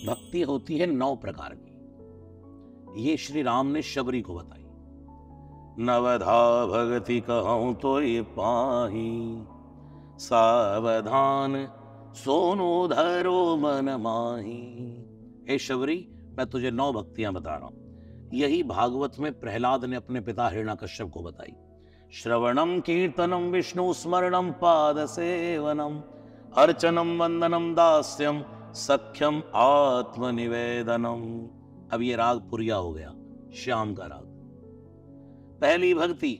भक्ति होती है 9 प्रकार की। ये श्री राम ने शबरी को बताई। नवधा भगति कहूं तो ये पाही, सावधान सोनो धरो मन माही। हे शबरी, मैं तुझे 9 भक्तियां बता रहा हूं। यही भागवत में प्रहलाद ने अपने पिता हिरण्यकश्यप को बताई। श्रवणम कीर्तनम विष्णु स्मरणम पाद सेवनम अर्चनम वंदनम दास्यम सख्यम आत्मनिवेदनम। अब ये राग पुरिया हो गया, श्याम का राग। पहली भक्ति,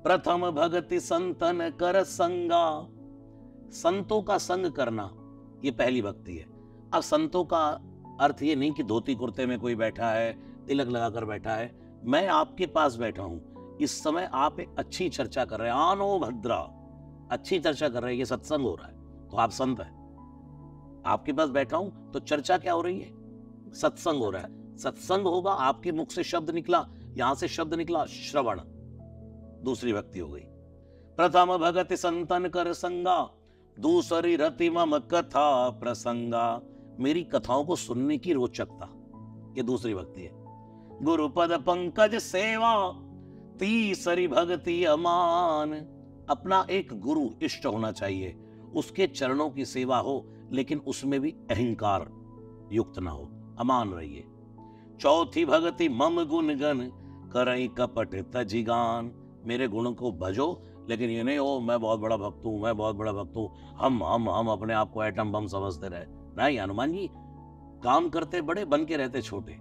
प्रथम भक्ति संतन कर संगा। संतों का संग करना, ये पहली भक्ति है। अब संतों का अर्थ ये नहीं कि धोती कुर्ते में कोई बैठा है, तिलक लगाकर बैठा है। मैं आपके पास बैठा हूं, इस समय आप एक अच्छी चर्चा कर रहे हैं, आनो भद्रा, अच्छी चर्चा कर रहे हैं, ये सत्संग हो रहा है, तो आप संत हैं। आपके पास बैठा हूं तो चर्चा क्या हो रही है? सत्संग हो रहा है। सत्संग होगा, आपके मुख से शब्द निकला, यहां से शब्द निकला, श्रवण, दूसरी भक्ति हो गई। प्रथम भगति संतन कर संगा, दूसरी रति मम कथा प्रसंगा। मेरी कथाओं को सुनने की रोचकता, ये दूसरी भक्ति है। गुरुपद पंकज सेवा, तीसरी भक्ति अमान। अपना एक गुरु इष्ट होना चाहिए, उसके चरणों की सेवा हो, लेकिन उसमें भी अहंकार युक्त ना हो, अमान रहिए। चौथी भक्ति मम गुण गण, करई कपट तजिगान। मेरे गुण को भजो, लेकिन ये नहीं हो मैं बहुत बड़ा भक्त हूं, मैं बहुत बड़ा भक्त हूं, हम अपने आप को एटम बम समझते रहे। नहीं हनुमान जी, काम करते बड़े, बन के रहते छोटे।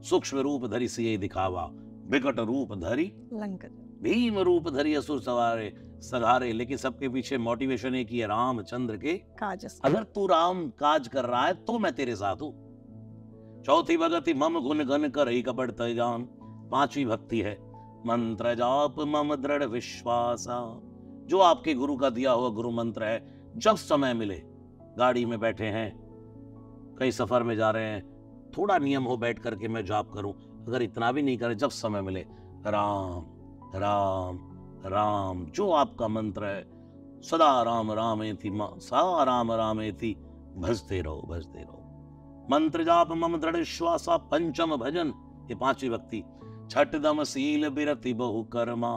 सूक्ष्म रूप धरी सिय दिखावा, विकट रूप धरी लंका, भीम रूप धरी असुर सवारे सघारे। लेकिन सबके पीछे मोटिवेशन एक ही है, रामचंद्र के काज। अगर तू राम काज कर रहा है तो मैं तेरे साथ हूं। चौथी भक्ति मम गुण गण करई कपट तजान। पांचवी भक्ति है मंत्र जाप मम दृढ़ विश्वासा। जो आपके गुरु का दिया हुआ गुरु मंत्र है, जब समय मिले, गाड़ी में बैठे हैं, कहीं सफर में जा रहे हैं, थोड़ा नियम हो बैठ करके मैं जाप करूं, अगर इतना भी नहीं करे, जब समय मिले राम राम राम, जो आपका मंत्र है, सदा राम रामेति सदा राम रामेति, भजते रहो भजते रहो। मंत्र जाप मम दृढ़ विश्वासा। पंचम भजन, ये पांचवी भक्ति। छठ दम सील बिरति बहु कर्मा,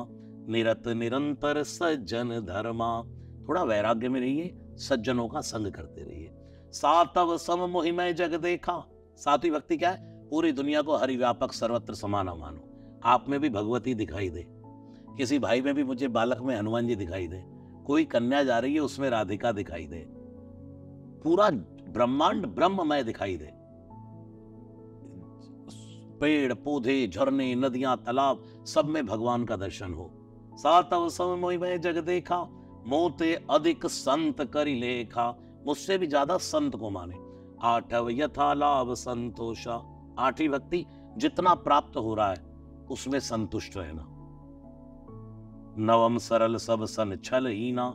निरत निरंतर सज्जन धर्मा। थोड़ा वैराग्य में रहिए, सज्जनों का संग करते रहिए। सातव सम मोहि मैं जग देखा। सातवीं भक्ति क्या है? पूरी दुनिया को हरिव्यापक सर्वत्र समाना मानो। आप में भी भगवती दिखाई दे, किसी भाई में भी मुझे बालक में हनुमान जी दिखाई दे, कोई कन्या जा रही है उसमें राधिका दिखाई दे, पूरा ब्रह्मांड ब्रह्ममय दिखाई दे। पेड़ पौधे झरने नदियां तालाब सब में भगवान का दर्शन हो। सातव सम मोहि मैं जग देखा, मोते अधिक संत करि लेखा। मुझसे भी ज्यादा संत को माने। आठव यथा लाभ संतोषा। आठवीं भक्ति, जितना प्राप्त हो रहा है उसमें संतुष्ट रहना। नवम सरल सब सन छल हीना।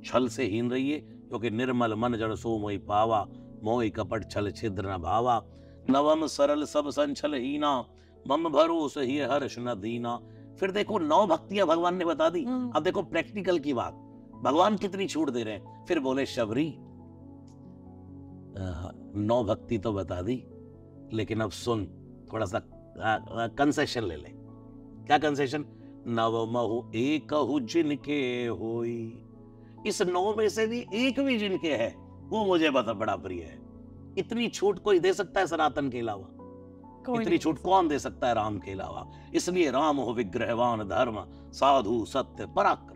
छल से हीन रहिए, क्योंकि निर्मल मन जड़ सो मोहि पावा, मोहि कपट छल छिद्र न भावा। नवम सरल सब सन छल हीना, मम भरोस ही हर्ष न दीना। फिर देखो 9 भक्तियां भगवान ने बता दी। अब देखो प्रैक्टिकल की बात, भगवान कितनी छूट दे रहे हैं। फिर बोले शबरी 9 भक्ति तो बता दी, लेकिन अब सुन, थोड़ा सा कंसेशन ले ले। क्या कंसेशन? नव महु एक जिनके होई। इस 9 में से भी एक भी जिनके है वो मुझे बड़ा प्रिय है। इतनी छूट कोई दे सकता है सनातन के अलावा? इतनी छूट कौन दे सकता है राम के अलावा? इसलिए राम हो विग्रहवान धर्म, साधु सत्य पराक्रम।